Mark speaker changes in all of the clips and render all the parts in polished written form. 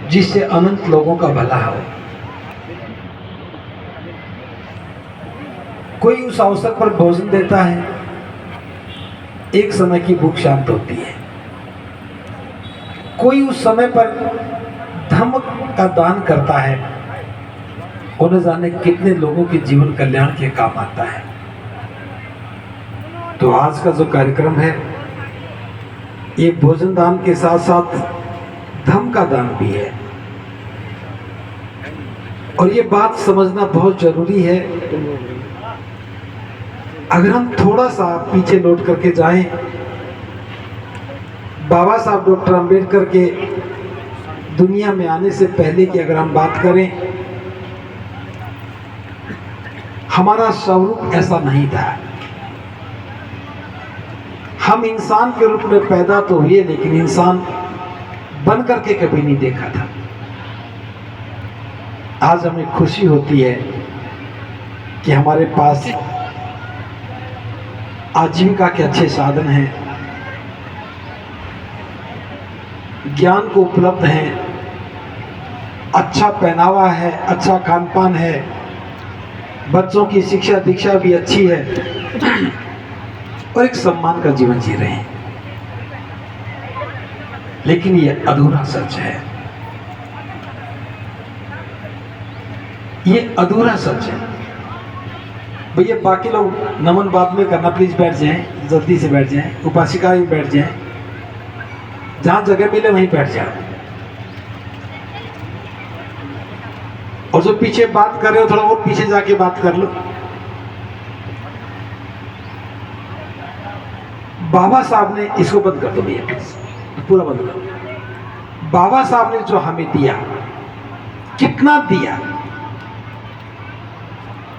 Speaker 1: जिससे अनंत लोगों का भला हो। कोई उस अवसर पर भोजन देता है, एक समय की भूख शांत होती है। कोई उस समय पर धर्म का दान करता है, उन्हें जाने कितने लोगों के जीवन कल्याण के काम आता है। तो आज का जो कार्यक्रम है, ये भोजन दान के साथ साथ धर्म का दान भी है। और ये बात समझना बहुत जरूरी है। अगर हम थोड़ा सा पीछे लौट करके जाएं, बाबा साहब डॉक्टर अंबेडकर के दुनिया में आने से पहले की अगर हम बात करें, हमारा स्वरूप ऐसा नहीं था। हम इंसान के रूप में पैदा तो हुए, लेकिन इंसान बन करके कभी नहीं देखा था। आज हमें खुशी होती है कि हमारे पास आजीविका के अच्छे साधन हैं, ज्ञान को उपलब्ध हैं, अच्छा पहनावा है, अच्छा खान पान है, बच्चों की शिक्षा दीक्षा भी अच्छी है और एक सम्मान का जीवन जी रहे हैं। लेकिन ये अधूरा सच है, ये अधूरा सच है। भैया बाकी लोग नमन बाद में करना, प्लीज बैठ जाएं, जल्दी से बैठ जाएं, उपासिका भी बैठ जाएं, जहां जगह मिले वहीं बैठ जाए। और जो पीछे बात कर रहे हो, थोड़ा और पीछे जाके बात कर लो। बाबा साहब ने, इसको बंद कर दो भैया प्लीज, पूरा बंद कर दो। बाबा साहब ने जो हमें दिया, कितना दिया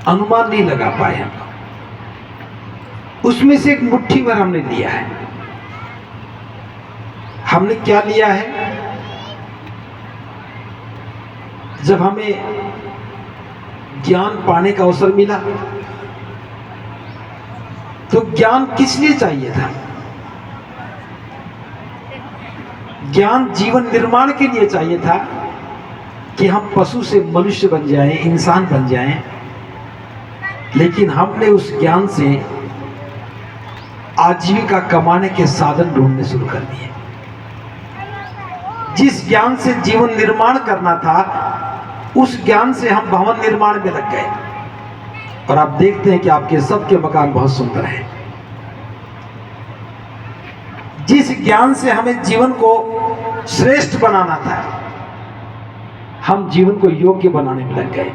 Speaker 1: अनुमान नहीं लगा पाए हम। उसमें से एक मुट्ठी भर हमने लिया है। हमने क्या लिया है? जब हमें ज्ञान पाने का अवसर मिला, तो ज्ञान किस लिए चाहिए था? ज्ञान जीवन निर्माण के लिए चाहिए था कि हम पशु से मनुष्य बन जाएं, इंसान बन जाएं। लेकिन हमने उस ज्ञान से आजीविका कमाने के साधन ढूंढने शुरू कर दिए। जिस ज्ञान से जीवन निर्माण करना था, उस ज्ञान से हम भवन निर्माण में लग गए। और आप देखते हैं कि आपके सबके मकान बहुत सुंदर हैं। जिस ज्ञान से हमें जीवन को श्रेष्ठ बनाना था, हम जीवन को योग्य बनाने में लग गए।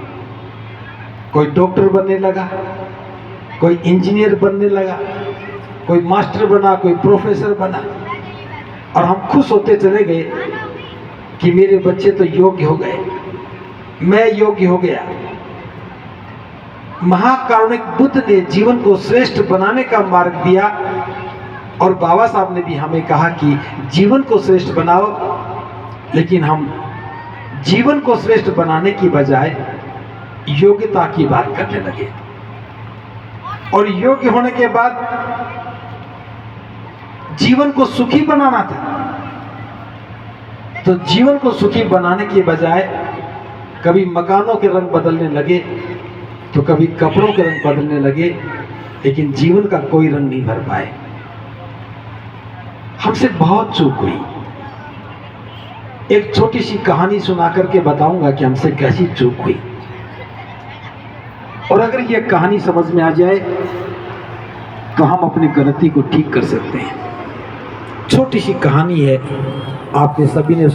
Speaker 1: कोई डॉक्टर बनने लगा, कोई इंजीनियर बनने लगा, कोई मास्टर बना, कोई प्रोफेसर बना, और हम खुश होते चले गए कि मेरे बच्चे तो योग्य हो गए, मैं योग्य हो गया। महाकारुणिक बुद्ध ने जीवन को श्रेष्ठ बनाने का मार्ग दिया, और बाबा साहब ने भी हमें कहा कि जीवन को श्रेष्ठ बनाओ। लेकिन हम जीवन को श्रेष्ठ बनाने की बजाय योग्यता की बात करने लगे। और योग्य होने के बाद जीवन को सुखी बनाना था, तो जीवन को सुखी बनाने की बजाय कभी मकानों के रंग बदलने लगे, तो कभी कपड़ों के रंग बदलने लगे, लेकिन जीवन का कोई रंग नहीं भर पाए। हमसे बहुत चूक हुई। एक छोटी सी कहानी सुना करके बताऊंगा कि हमसे कैसी चूक हुई। और अगर यह कहानी समझ में आ जाए तो हम अपनी गलती को ठीक कर सकते हैं। छोटी सी कहानी है, आपने सभी ने